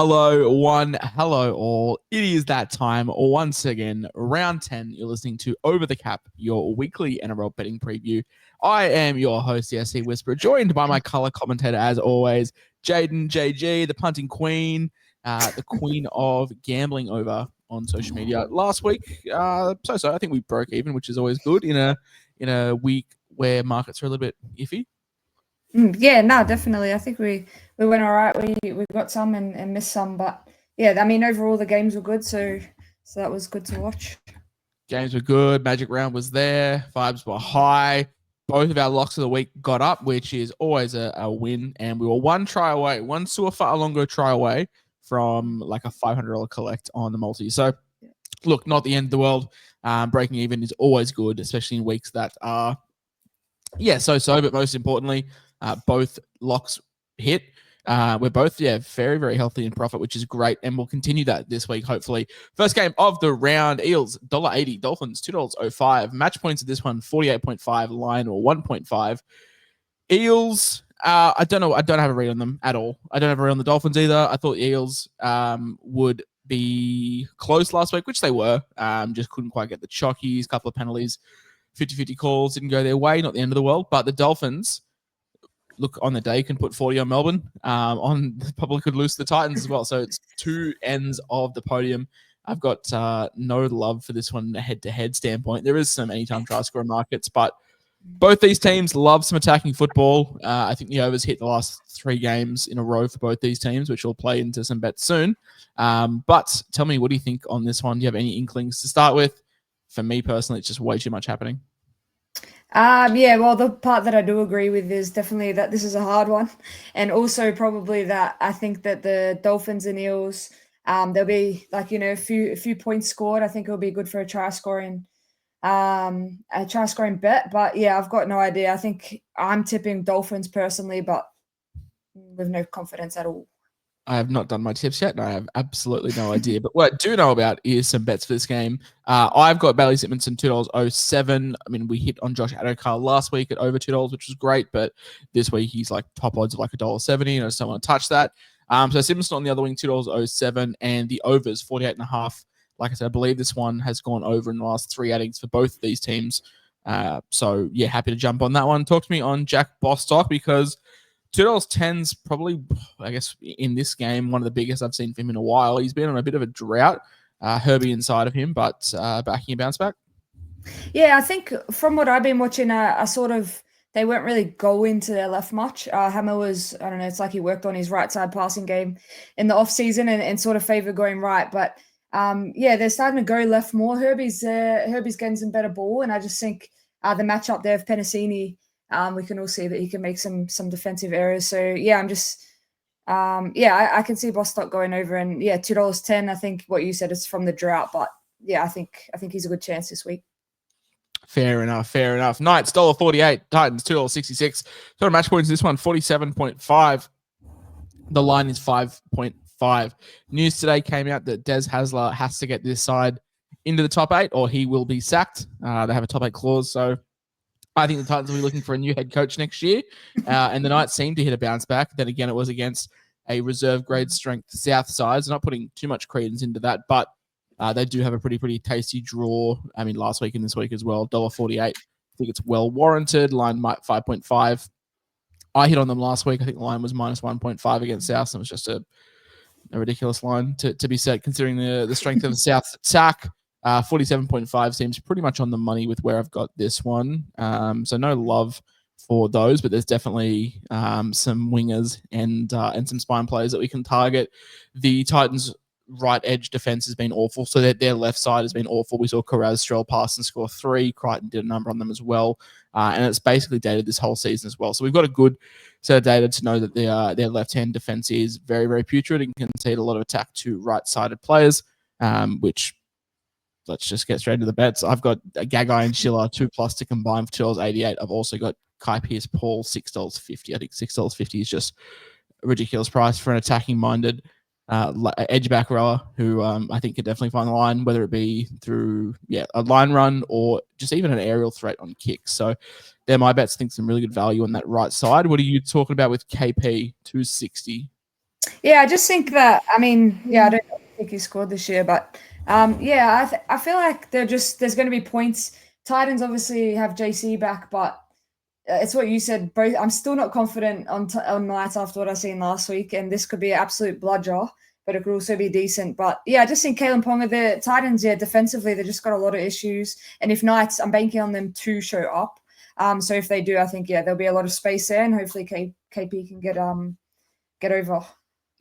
Hello all. It is that time once again, round 10. You're listening to Over the Cap, your weekly NRL betting preview. I am your host, the SC Whisperer, joined by my color commentator as always, Jaden JG, the punting queen, the queen of gambling over on social media. Last week, I think we broke even, which is always good in a week where markets are a little bit iffy. Yeah, no, definitely. I think we went all right. We got some and missed some, but yeah, I mean overall the games were good, so that was good to watch. Games were good. Magic round was there. Vibes were high. Both of our locks of the week got up, which is always a win. And we were one Suafa'alongo try away from like a $500 collect on the multi. So, look, not the end of the world. Breaking even is always good, especially in weeks that are, so. But most importantly, both locks hit. We're both, very, very healthy in profit, which is great. And we'll continue that this week, hopefully. First game of the round, Eels, $1.80, Dolphins, $2.05. Match points of this one, 48.5, line or 1.5. Eels, I don't know. I don't have a read on them at all. I don't have a read on the Dolphins either. I thought the Eels would be close last week, which they were. Just couldn't quite get the chockies, couple of penalties, 50-50 calls, didn't go their way, not the end of the world. But the Dolphins, look, on the day can put 40 on Melbourne. Probably could lose the Titans as well. So it's two ends of the podium. I've got no love for this one in a head-to-head standpoint. There is some anytime try scoring markets, but both these teams love some attacking football. I think the overs hit the last 3 games in a row for both these teams, which will play into some bets soon. But tell me, what do you think on this one? Do you have any inklings to start with? For me personally, it's just way too much happening. Well, the part that I do agree with is definitely that this is a hard one, and also probably that I think that the Dolphins and Eels, there'll be a few points scored. I think it'll be good for a try scoring bet. But yeah, I've got no idea. I think I'm tipping Dolphins personally, but with no confidence at all. I have not done my tips yet, and I have absolutely no idea. But what I do know about is some bets for this game. I've got Bailey Sitmanson, $2.07. I mean, we hit on Josh Adokar last week at over $2, which was great. But this week, he's like top odds of like $1.70, and I just don't want to touch that. So Sitmanson on the other wing, $2.07, and the overs, 48.5. Like I said, I believe this one has gone over in the last 3 outings for both of these teams. So, yeah, happy to jump on that one. Talk to me on Jack Bostock, because $2.10's probably, I guess, in this game, one of the biggest I've seen from him in a while. He's been on a bit of a drought, Herbie inside of him, but backing a bounce back. Yeah, I think from what I've been watching, they weren't really going to their left much. Hammer was, I don't know, it's like he worked on his right side passing game in the off season and sort of favored going right. But they're starting to go left more. Herbie's getting some better ball, and I just think the matchup there of Penasini, we can all see that he can make some defensive errors. So yeah, I can see Bostock going over, and yeah, $2.10. I think what you said is from the drought, but yeah, I think he's a good chance this week. Fair enough. Knights, $1.48. Titans, $2.66. Total match points this one, 47.5. The line is 5.5. News today came out that Des Hasler has to get this side into the top 8 or he will be sacked. They have a top 8 clause, so I think the Titans will be looking for a new head coach next year. And the Knights seem to hit a bounce back. Then again, it was against a reserve grade strength South side. So not putting too much credence into that, but they do have a pretty tasty draw. I mean, last week and this week as well, $1.48. I think it's well warranted. Line 5.5. I hit on them last week. I think the line was minus 1.5 against South. And it was just a ridiculous line to be set considering the strength of the South attack. 47.5 seems pretty much on the money with where I've got this one. So no love for those, but there's definitely some wingers and some spine players that we can target. The Titans' right edge defense has been awful, so their left side has been awful. We saw Carraz Stroll pass and score 3. Crichton did a number on them as well, and it's basically dated this whole season as well. So we've got a good set of data to know that their left-hand defense is very, very putrid and can concede a lot of attack to right-sided players, which let's just get straight into the bets. I've got Gagai and Schiller 2+ to combine for $2.88. I've also got Kai Pearce-Paul $6.50. I think $6.50 is just a ridiculous price for an attacking-minded edge back rower who I think could definitely find the line, whether it be through a line run or just even an aerial threat on kicks. So they're my bets. I think some really good value on that right side. What are you talking about with KP 260? Yeah, I just think that, I mean, yeah, I don't think he scored this year, but yeah, I feel like there's going to be points. Titans obviously have JC back, but it's what you said. Both, I'm still not confident on Knights after what I seen last week, and this could be an absolute bludger, but it could also be decent. But yeah, I just think Kalen Ponga, the Titans, yeah, defensively they just got a lot of issues, and if Knights, I'm banking on them to show up. So if they do, I think there'll be a lot of space there, and hopefully KP can get over.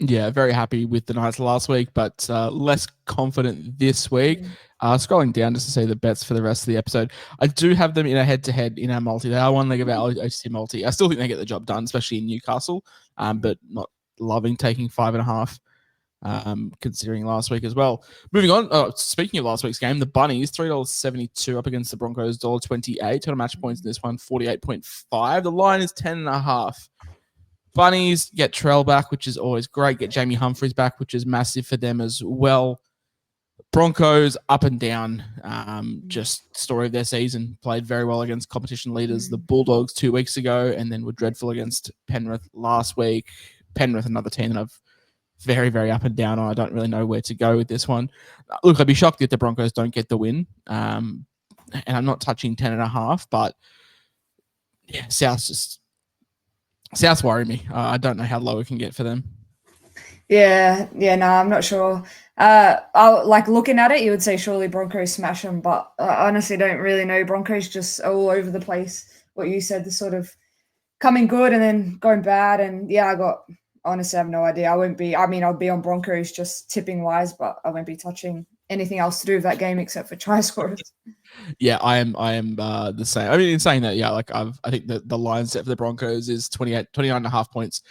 Yeah, very happy with the Knights last week, but less confident this week. Scrolling down just to see the bets for the rest of the episode. I do have them in a head-to-head in our multi. They are one leg of our OC multi. I still think they get the job done, especially in Newcastle, but not loving taking 5.5, considering last week as well. Moving on, speaking of last week's game, the Bunnies, $3.72 up against the Broncos, $1.28. Total match points in this one, 48.5. The line is 10.5. Bunnies get Trell back, which is always great. Get Jamie Humphries back, which is massive for them as well. Broncos up and down. Just story of their season. Played very well against competition leaders, the Bulldogs 2 weeks ago, and then were dreadful against Penrith last week. Penrith, another team that I've very, very up and down on. I don't really know where to go with this one. Look, I'd be shocked if the Broncos don't get the win. And I'm not touching 10.5, but yeah, South's worry me. I don't know how low we can get for them. Yeah, no, I'm not sure. I like looking at it, you would say surely Broncos smash them, but I honestly don't really know. Broncos just all over the place. What you said, the sort of coming good and then going bad, and yeah, honestly, I have no idea. I'll be on Broncos just tipping wise, but I won't be touching anything else to do with that game except for try scorers. Yeah, I am the same. I mean, in saying that, yeah, like I think the line set for the Broncos is 29.5 points.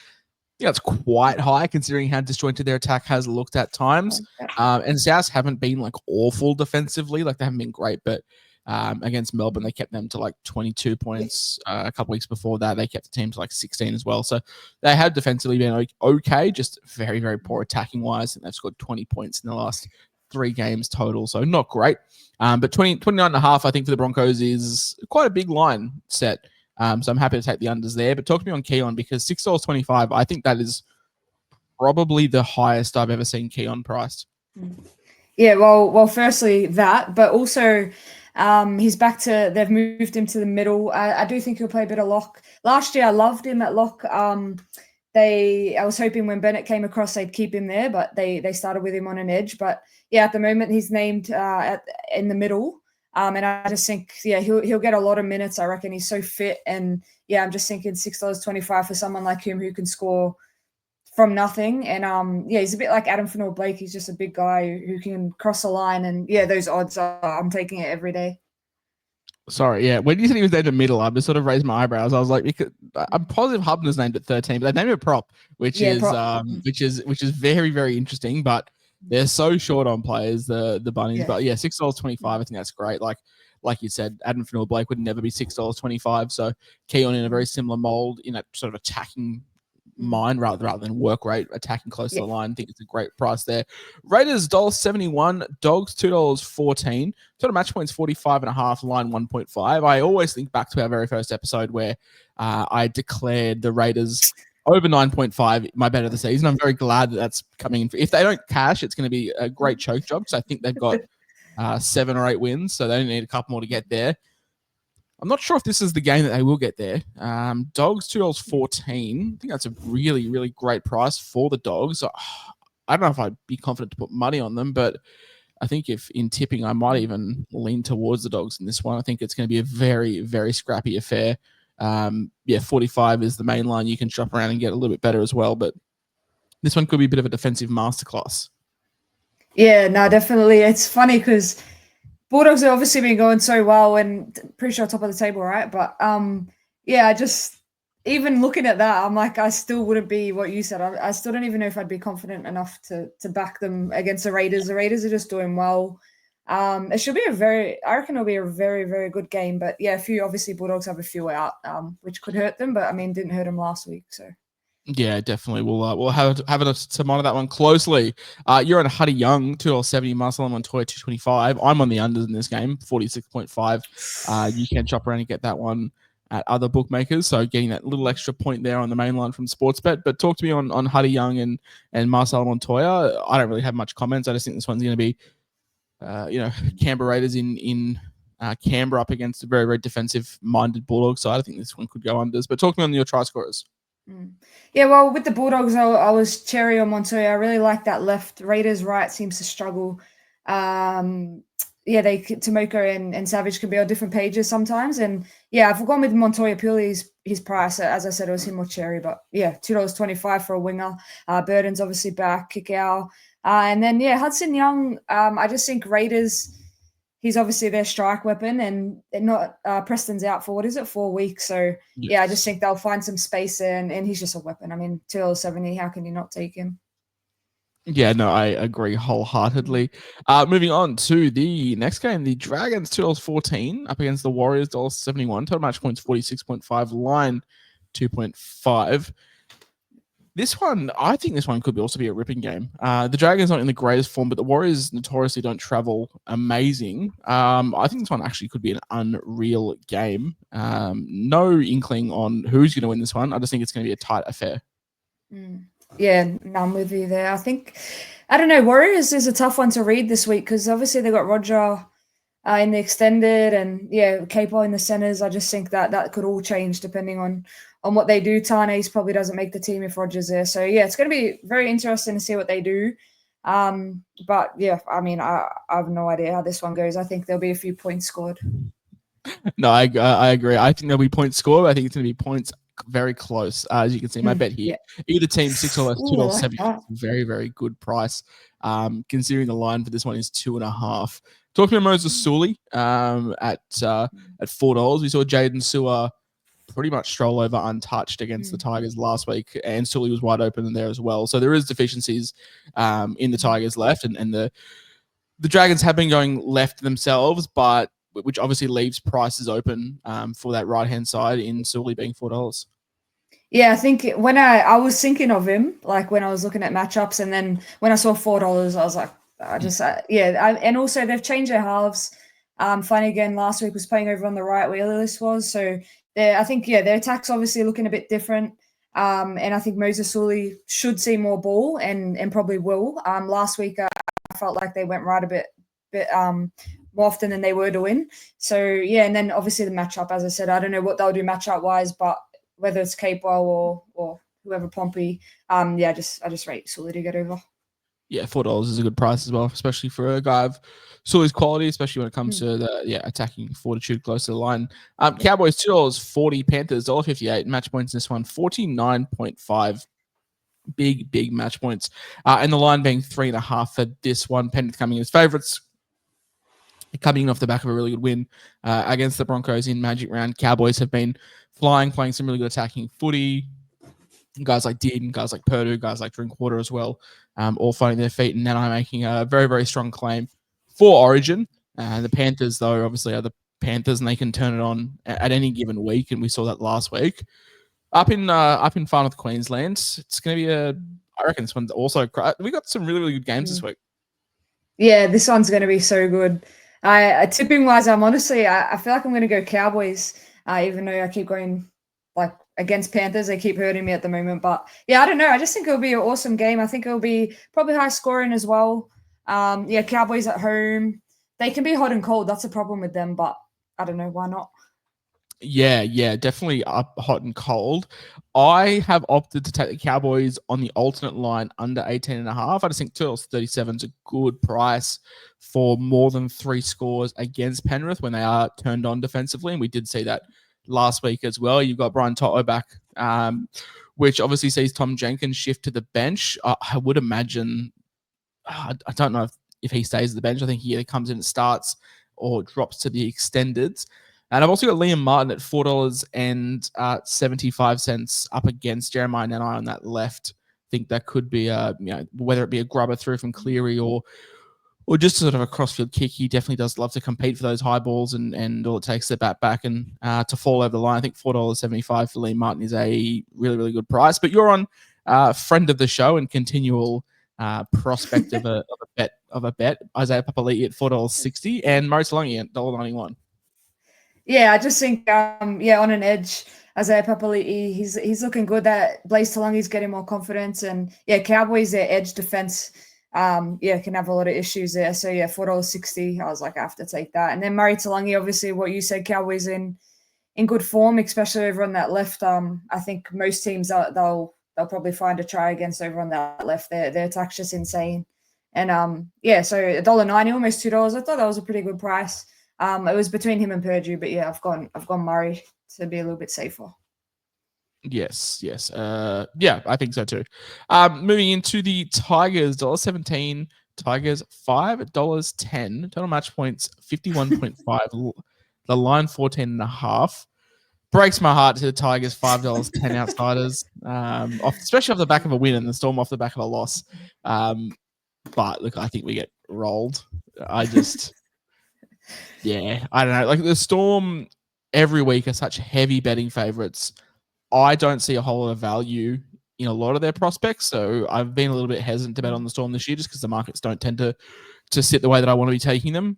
Yeah, that's quite high considering how disjointed their attack has looked at times. And Souths haven't been like awful defensively, like they haven't been great, but against Melbourne, they kept them to like 22 points. A couple weeks before that, they kept the team to like 16 as well. So they have defensively been okay, just very, very poor attacking wise. And they've scored 20 points in the last 3 games total. So not great. But 29.5, I think for the Broncos is quite a big line set. So I'm happy to take the unders there. But talk to me on Keon because $6.25, I think that is probably the highest I've ever seen Keon priced. Yeah, well, firstly that, but also he's back to, they've moved him to the middle. I do think he'll play a bit of lock. Last year I loved him at lock. I was hoping when Bennett came across they'd keep him there, but they started with him on an edge. But yeah, at the moment he's named in the middle. And I just think, yeah, he'll get a lot of minutes. I reckon he's so fit. And yeah, I'm just thinking $6.25 for someone like him who can score from nothing. And yeah, he's a bit like Adam Fanor-Blake. He's just a big guy who can cross the line. And yeah, those odds I'm taking it every day. Sorry, yeah. When you said he was named in the middle, I just sort of raised my eyebrows. I was like, I'm positive Hubner's named at 13, but they named it prop, which is very, very interesting. But they're so short on players, the Bunnies. Yeah. But yeah, $6.25. I think that's great. Like you said, Adam Fanor-Blake would never be $6.25. So Keon in a very similar mold in that sort of attacking mind rather than work rate, attacking close to the line. I think it's a great price there. Raiders $1.71, Dogs $2.14. Total match points 45.5, line 1.5. I always think back to our very first episode where I declared the Raiders over 9.5 my bet of the season. I'm very glad that that's coming in. If they don't cash, it's going to be a great choke job because I think they've got 7 or 8 wins, so they only need a couple more to get there. I'm not sure if this is the game that they will get there. Dogs $2.14. I think that's a really, really great price for the Dogs. I don't know if I'd be confident to put money on them, but I think if in tipping, I might even lean towards the Dogs in this one. I think it's going to be a very, very scrappy affair. 45 is the main line. You can shop around and get a little bit better as well, but this one could be a bit of a defensive masterclass. Yeah, no, definitely. It's funny because Bulldogs have obviously been going so well and pretty sure top of the table, right? But yeah, just even looking at that, I'm like, I still wouldn't be what you said. I still don't even know if I'd be confident enough to back them against the Raiders. The Raiders are just doing well. It should be I reckon it'll be a very, very good game. But yeah, obviously Bulldogs have a few out, which could hurt them, but I mean, didn't hurt them last week, so. Yeah, definitely. We'll have to monitor that one closely. You're on Huddy Young, $2.70, Marcelo Montoya, $2.25. I'm on the unders in this game, 46.5. You can shop around and get that one. at other bookmakers. So getting that little extra point there on the main line from Sportsbet. But talk to me on Huddy Young and Marcelo Montoya. I don't really have much comments. I just think this one's going to be, Canberra Raiders in Canberra up against a very, very defensive-minded Bulldogs side. I think this one could go unders. But talk to me on your try scorers. Yeah, well, with the Bulldogs, I was cherry on Montoya. I really like that left. Raiders right seems to struggle. Tomoka and Savage can be on different pages sometimes. And yeah, I've gone with Montoya purely his price. As I said, it was him or cherry. But yeah, $2.25 for a winger. Burden's obviously back, Kickow. And then, Hudson Young, I just think Raiders, he's obviously their strike weapon, and not Preston's out for 4 weeks. So I just think they'll find some space there, and he's just a weapon. I mean, $2.70, how can you not take him? Yeah, no, I agree wholeheartedly. Moving on to the next game, the Dragons $2.14 up against the Warriors $1.71. Total match points 46.5, line 2.5. I think this one could also be a ripping game. The Dragons aren't in the greatest form, but the Warriors notoriously don't travel amazing. I think this one actually could be an unreal game. No inkling on who's going to win this one. I just think it's going to be a tight affair. Yeah, I'm with you there. I don't know, Warriors is a tough one to read this week because obviously they got Roger in the extended and Capo in the centers. I just think that could all change depending on what they do. Tarnays probably doesn't make the team if Roger's there. So it's going to be very interesting to see what they do. But I mean, I have no idea how this one goes. I think there'll be a few points scored. No, I agree. I think there'll be points scored. I think it's going to be points very close. As you can see, my bet here, either team 6 or less, $2.70. Very, very good price. Considering the line for this one is 2.5. Talking about Moses Sully at $4. We saw Jaden Sewer pretty much stroll over untouched against the Tigers last week, and Sully was wide open in there as well. So there is deficiencies in the Tigers left, and the Dragons have been going left themselves, but which obviously leaves prices open for that right-hand side in Sully being $4. Yeah, I think when I was thinking of him, like when I was looking at matchups, and then when I saw $4, I was like, and also they've changed their halves. Flanagan last week was playing over on the right where Lillis was, so I think their attack's obviously looking a bit different. And I think Moses Sully should see more ball and probably will. Last week I felt like they went right a bit more often than they were to win. So and then obviously the matchup, as I said, I don't know what they'll do matchup wise, but whether it's Capewell or whoever Pompey, I just rate Sully to get over. Yeah, $4 is a good price as well, especially for a guy of Sully's quality, especially when it comes to the attacking fortitude close to the line. Cowboys $2.40, Panthers $1.58. Match points in this one 49.5. Big match points, and the line being 3.5 for this one. Penrith coming in as favourites, coming off the back of a really good win against the Broncos in Magic Round. Cowboys have been flying, playing some really good attacking footy. Guys like Dean, guys like Purdue, guys like Drinkwater as well, all finding their feet, and then I'm making a very, very strong claim for Origin. The Panthers, though, obviously are the Panthers, and they can turn it on at any given week, and we saw that last week. Up in Far North Queensland, it's going to be I reckon this one's also. We got some really, really good games this week. Yeah, this one's going to be so good. Tipping wise, I feel like I'm going to go Cowboys, even though I keep going like against Panthers. They keep hurting me at the moment, but I don't know. I just think it'll be an awesome game. I think it'll be probably high scoring as well. Cowboys at home, they can be hot and cold. That's a problem with them, but I don't know, why not? Yeah, definitely up hot and cold. I have opted to take the Cowboys on the alternate line under 18.5. I just think $2.37 is a good price for more than 3 scores against Penrith when they are turned on defensively, and we did see that last week as well. You've got Brian Toto back, which obviously sees Tom Jenkins shift to the bench. I would imagine, I don't know if he stays at the bench. I think he either comes in and starts or drops to the extendeds. And I've also got Liam Martin at $4.75 up against Jeremiah Nanai on that left. I think that could be whether it be a grubber through from Cleary or just sort of a crossfield kick. He definitely does love to compete for those high balls, and all it takes is a bat back and to fall over the line. I think $4.75 for Liam Martin is a really, really good price. But you're on friend of the show and continual prospect of a bet. Isaiah Papali'i at $4.60 and Mo Talangi at $1.91. Yeah, I just think on an edge, Isaiah Papali'i, he's looking good. That Blaze Talungi's getting more confidence, and Cowboys their edge defense, can have a lot of issues there. So $4.60. I was like, I have to take that. And then Murray Talangi, obviously, what you said, Cowboys in good form, especially over on that left. I think most teams they'll probably find a try against over on that left. Their attack's just insane. And so $1.90, almost $2. I thought that was a pretty good price. It was between him and Purdue, but I've gone Murray to be a little bit safer. Yes. I think so too. Moving into the Tigers, $1.17. Tigers $5.10. Total match points 51.5. The line 14.5. Breaks my heart to the Tigers $5.10 outsiders. Especially off the back of a win and the Storm off the back of a loss. But look, I think we get rolled. I don't know. Like the Storm every week are such heavy betting favorites. I don't see a whole lot of value in a lot of their prospects. So I've been a little bit hesitant to bet on the Storm this year just because the markets don't tend to sit the way that I want to be taking them.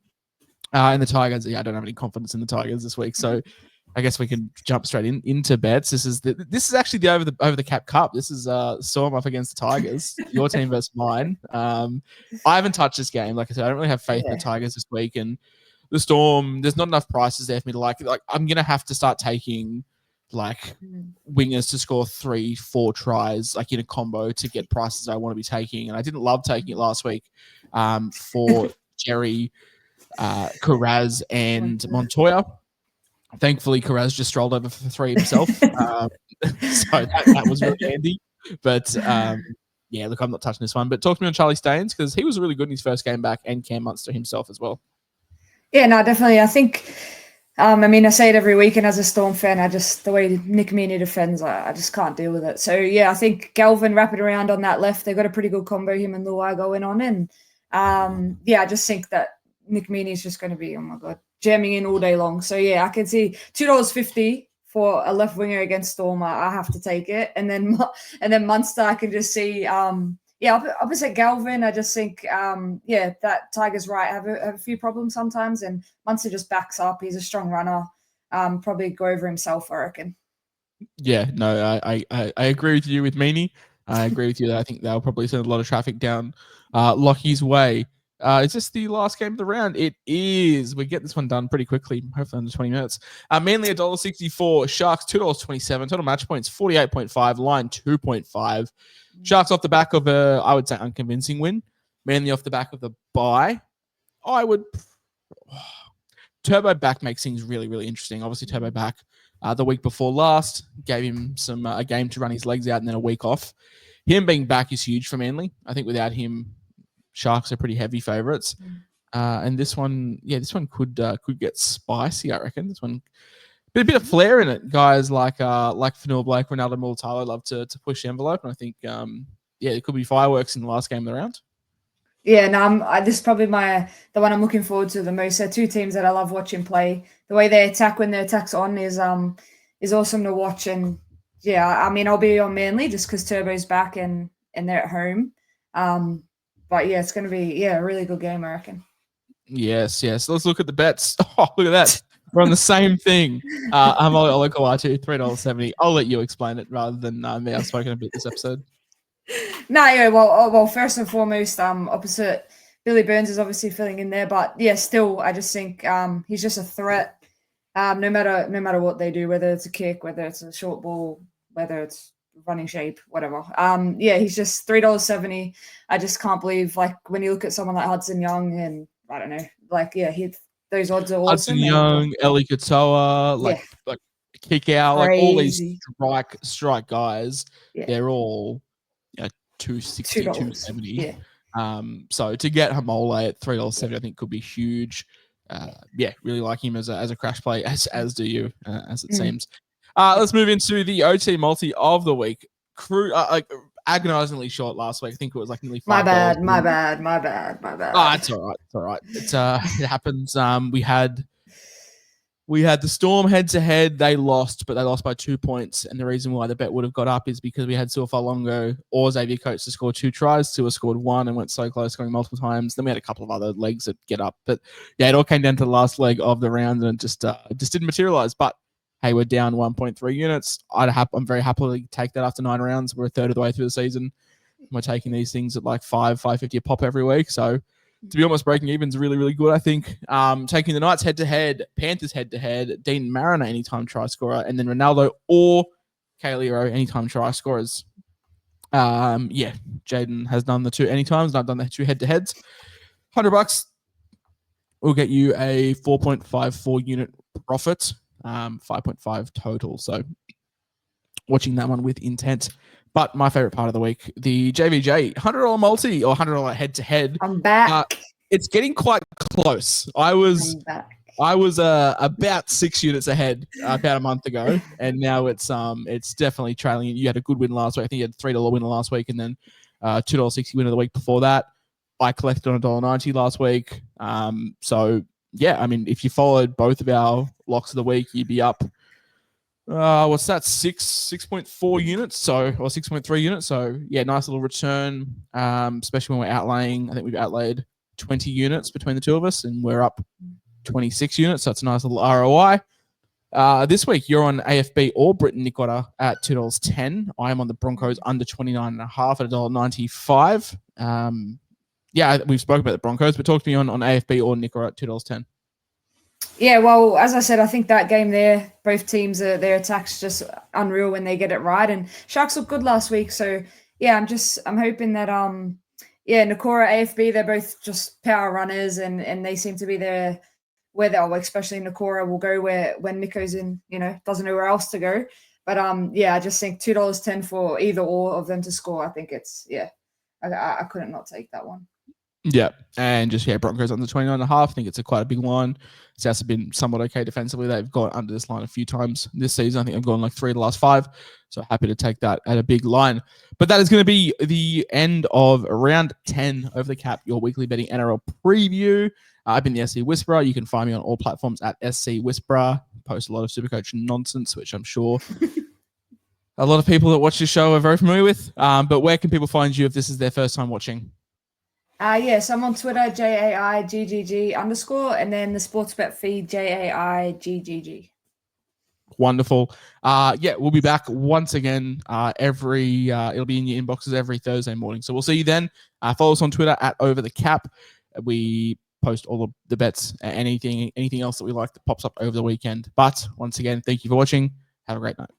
And the Tigers, I don't have any confidence in the Tigers this week. So I guess we can jump straight into bets. This is actually the over the cap cup. This is Storm up against the Tigers. Your team versus mine. I haven't touched this game. Like I said, I don't really have faith in the Tigers this week. And the Storm, there's not enough prices there for me to like. Like I'm gonna have to start taking like wingers to score 3-4 tries like in a combo to get prices I want to be taking. And I didn't love taking it last week for Jerry, Carraz, and Montoya. Thankfully, Carraz just strolled over for 3 himself. So that was really handy. But look, I'm not touching this one. But talk to me on Charlie Staines because he was really good in his first game back and Cam Munster himself as well. Yeah, no, definitely. I think, I say it every week, and as a Storm fan, the way Nick Meaney defends, I just can't deal with it. So, I think Galvin wrapping around on that left, they've got a pretty good combo, him and Luai going on. And, I just think that Nick Meaney is just going to be, oh my God, jamming in all day long. So, I can see $2.50 for a left winger against Storm. I have to take it. And then Munster, I can just see, opposite Galvin, I just think, that Tigers right have a few problems sometimes, and Munster just backs up. He's a strong runner. Probably go over himself, I reckon. Yeah, no, I agree with you with Meaney. I agree with you that I think they'll probably send a lot of traffic down Lockie's way. Is this the last game of the round? It is. We get this one done pretty quickly, hopefully under 20 minutes. Manly $1.64, Sharks $2.27, total match points 48.5, line 2.5. Sharks off the back of I would say, unconvincing win. Manly off the back of the bye. Turbo back makes things really, really interesting. Obviously, Turbo back the week before last gave him a game to run his legs out and then a week off. Him being back is huge for Manly. I think without him, Sharks are pretty heavy favourites. And this one could get spicy, I reckon. This one, a bit of flair in it. Guys like Fanua Blake, Ronaldo Mulatalo love to push the envelope. And I think, it could be fireworks in the last game of the round. Yeah, no, this is probably the one I'm looking forward to the most. They're two teams that I love watching play. The way they attack when their attack's on is awesome to watch. And I'll be on Manly just because Turbo's back and they're at home. But it's going to be a really good game, I reckon. Yes. Let's look at the bets. Oh, look at that. We're on the same thing. I'm Ollie Kawatu, $3.70. I'll let you explain it rather than me. I've spoken a bit this episode. Well, first and foremost, opposite Billy Burns is obviously filling in there, but still, I just think he's just a threat. No matter what they do, whether it's a kick, whether it's a short ball, whether it's running shape, whatever. He's just $3.70. I just can't believe, like, when you look at someone like Hudson Young, and I don't know, those odds are awesome. Hudson Young, Eli Katoa, like kick out, like all these strike guys, they're all 260, $2.70. So to get Hamole at $3.70, I think could be huge. Really like him as a crash play, as do you, as it seems. Let's move into the OT multi of the week. Agonizingly short last week. I think it was like nearly $5. My bad. Oh, it's all right. It happens. We had We had the Storm head-to-head. They lost, but they lost by 2 points. And the reason why the bet would have got up is because we had Suafalongo or Xavier Coates to score 2 tries. Tua scored 1 and went so close, scoring multiple times. Then we had a couple of other legs that get up. But yeah, it all came down to the last leg of the round and it just didn't materialize. But hey, we're down 1.3 units. I'm very happily take that after 9 rounds. We're a third of the way through the season. We're taking these things at like 5.50 a pop every week. So to be almost breaking even is really, really good, I think. Taking the Knights head-to-head, Panthers head-to-head, Dean Mariner anytime try scorer, and then Ronaldo or Kaleo anytime try scorers. Yeah, Jaden has done the 2 anytimes, and I've done the 2 head-to-heads. $100 will get you a 4.54 unit profit, 5.5 total. So watching that one with intent. But my favorite part of the week, the JVJ $100 multi or $100 head-to-head. I'm back. It's getting quite close. I was about 6 units ahead about a month ago, and now it's definitely trailing. You had a good win last week. I think you had a $3 winner last week, and then $2.60 winner the week before that. I collected on $1.90 last week. So yeah, I mean, if you followed both of our locks of the week, you'd be up. What's that? 6.4 units, or 6.3 units. So yeah, nice little return. Especially when we're outlaying. I think we've outlaid 20 units between the two of us, and we're up 26 units. So it's a nice little ROI. This week you're on AFB or Britain Nicotta at $2.10. I am on the Broncos under 29.5 at $1.95. Yeah, we've spoken about the Broncos, but talk to me on AFB or Nicotta at $2.10. Yeah, well, as I said, I think that game there, both teams, their attacks just unreal when they get it right. And Sharks looked good last week. So, yeah, I'm hoping that, Nakora, AFB, they're both just power runners and they seem to be there where they'll, especially Nakora will go when Nico's in, doesn't know where else to go. But, I just think $2.10 for either or of them to score. I think it's, I couldn't not take that one. Yeah, and just Broncos under 29.5. I think it's quite a big line. Souths have been somewhat okay defensively. They've gone under this line a few times this season. I think they've gone like 3 of the last 5. So happy to take that at a big line. But that is going to be the end of round 10 over the cap, your weekly betting NRL preview. I've been the SC Whisperer. You can find me on all platforms at SC Whisperer. Post a lot of Supercoach nonsense, which I'm sure a lot of people that watch this show are very familiar with. But where can people find you if this is their first time watching? Yes, I'm on Twitter, JAIGGG_, and then the Sportsbet feed, JAIGGG. Wonderful. We'll be back once again. It'll be in your inboxes every Thursday morning. So we'll see you then. Follow us on Twitter at Over the Cap. We post all of the bets, anything else that we like that pops up over the weekend. But once again, thank you for watching. Have a great night.